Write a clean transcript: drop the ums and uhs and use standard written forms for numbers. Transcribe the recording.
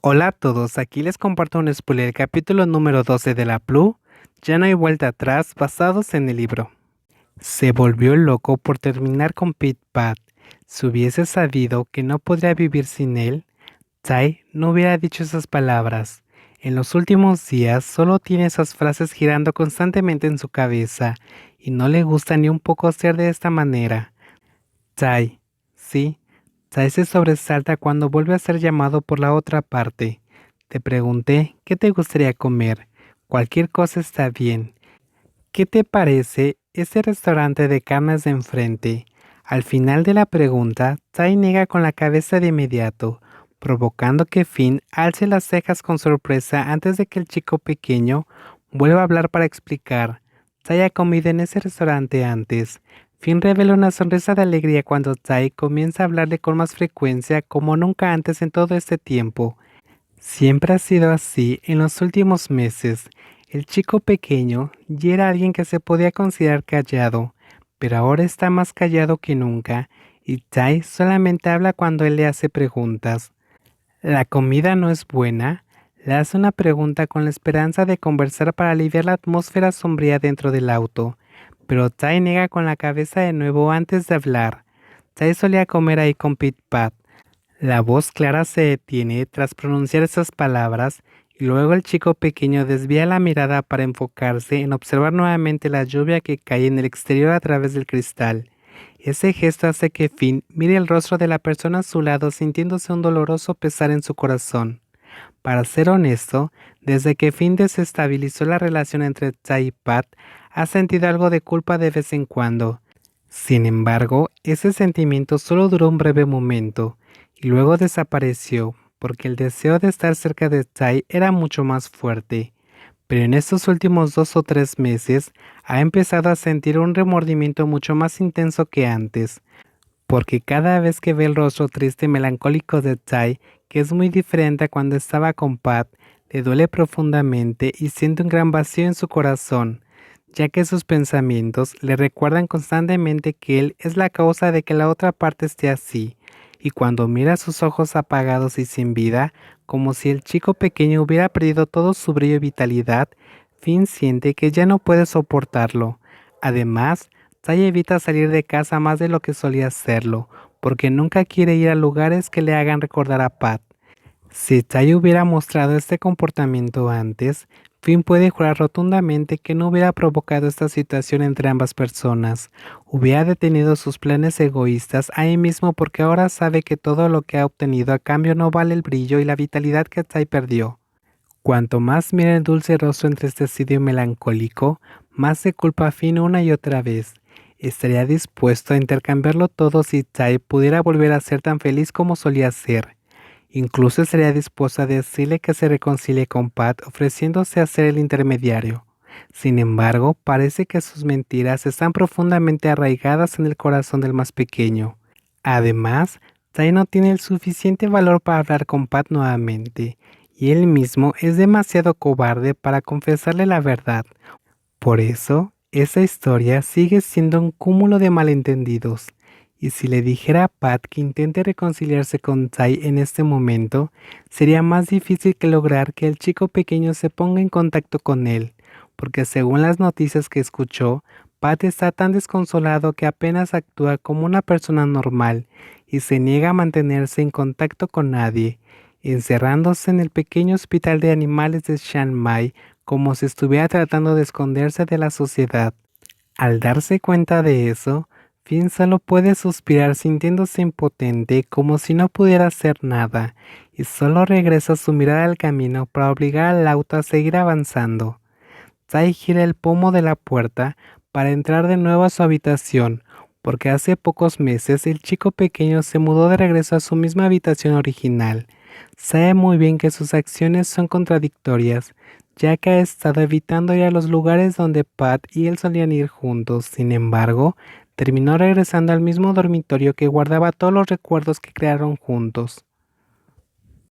Hola a todos, aquí les comparto un spoiler del capítulo número 12 de la Plu, Ya no hay vuelta atrás, basados en el libro. Se volvió loco por terminar con Pit Pat. Si hubiese sabido que no podría vivir sin él, Tai no hubiera dicho esas palabras. En los últimos días solo tiene esas frases girando constantemente en su cabeza y no le gusta ni un poco ser de esta manera. Tai, sí, Tai se sobresalta cuando vuelve a ser llamado por la otra parte. Te pregunté, ¿qué te gustaría comer? Cualquier cosa está bien. ¿Qué te parece ese restaurante de carnes de enfrente? Al final de la pregunta, Tai niega con la cabeza de inmediato, provocando que Finn alce las cejas con sorpresa antes de que el chico pequeño vuelva a hablar para explicar. Tai ha comido en ese restaurante antes. Finn revela una sonrisa de alegría cuando Tai comienza a hablarle con más frecuencia como nunca antes en todo este tiempo. Siempre ha sido así en los últimos meses. El chico pequeño ya era alguien que se podía considerar callado, pero ahora está más callado que nunca, y Tai solamente habla cuando él le hace preguntas. ¿La comida no es buena? Le hace una pregunta con la esperanza de conversar para aliviar la atmósfera sombría dentro del auto, pero Tai niega con la cabeza de nuevo antes de hablar. Tai solía comer ahí con Pit Pat. La voz clara se detiene tras pronunciar esas palabras y luego el chico pequeño desvía la mirada para enfocarse en observar nuevamente la lluvia que cae en el exterior a través del cristal. Ese gesto hace que Finn mire el rostro de la persona a su lado sintiéndose un doloroso pesar en su corazón. Para ser honesto, desde que Finn desestabilizó la relación entre Tai y Pat, ha sentido algo de culpa de vez en cuando. Sin embargo, ese sentimiento solo duró un breve momento y luego desapareció porque el deseo de estar cerca de Tai era mucho más fuerte. Pero en estos últimos 2 o 3 meses ha empezado a sentir un remordimiento mucho más intenso que antes, porque cada vez que ve el rostro triste y melancólico de Tai, que es muy diferente a cuando estaba con Pat, le duele profundamente y siente un gran vacío en su corazón, ya que sus pensamientos le recuerdan constantemente que él es la causa de que la otra parte esté así, y cuando mira sus ojos apagados y sin vida, como si el chico pequeño hubiera perdido todo su brillo y vitalidad, Finn siente que ya no puede soportarlo. Además, Tai evita salir de casa más de lo que solía hacerlo, porque nunca quiere ir a lugares que le hagan recordar a Pat. Si Tai hubiera mostrado este comportamiento antes, Finn puede jurar rotundamente que no hubiera provocado esta situación entre ambas personas. Hubiera detenido sus planes egoístas ahí mismo porque ahora sabe que todo lo que ha obtenido a cambio no vale el brillo y la vitalidad que Tai perdió. Cuanto más mira el dulce rostro entristecido y melancólico, más se culpa a Finn una y otra vez. Estaría dispuesto a intercambiarlo todo si Tai pudiera volver a ser tan feliz como solía ser. Incluso estaría dispuesto a decirle que se reconcilie con Pat ofreciéndose a ser el intermediario. Sin embargo, parece que sus mentiras están profundamente arraigadas en el corazón del más pequeño. Además, Tai no tiene el suficiente valor para hablar con Pat nuevamente, y él mismo es demasiado cobarde para confesarle la verdad. Por eso, esa historia sigue siendo un cúmulo de malentendidos. Y si le dijera a Pat que intente reconciliarse con Tai en este momento, sería más difícil que lograr que el chico pequeño se ponga en contacto con él, porque según las noticias que escuchó, Pat está tan desconsolado que apenas actúa como una persona normal y se niega a mantenerse en contacto con nadie, encerrándose en el pequeño hospital de animales de Chiang Mai como si estuviera tratando de esconderse de la sociedad. Al darse cuenta de eso, Finn solo puede suspirar sintiéndose impotente como si no pudiera hacer nada, y solo regresa su mirada al camino para obligar al auto a seguir avanzando. Tai gira el pomo de la puerta para entrar de nuevo a su habitación, porque hace pocos meses el chico pequeño se mudó de regreso a su misma habitación original. Sabe muy bien que sus acciones son contradictorias, ya que ha estado evitando ir a los lugares donde Pat y él solían ir juntos. Sin embargo, terminó regresando al mismo dormitorio que guardaba todos los recuerdos que crearon juntos.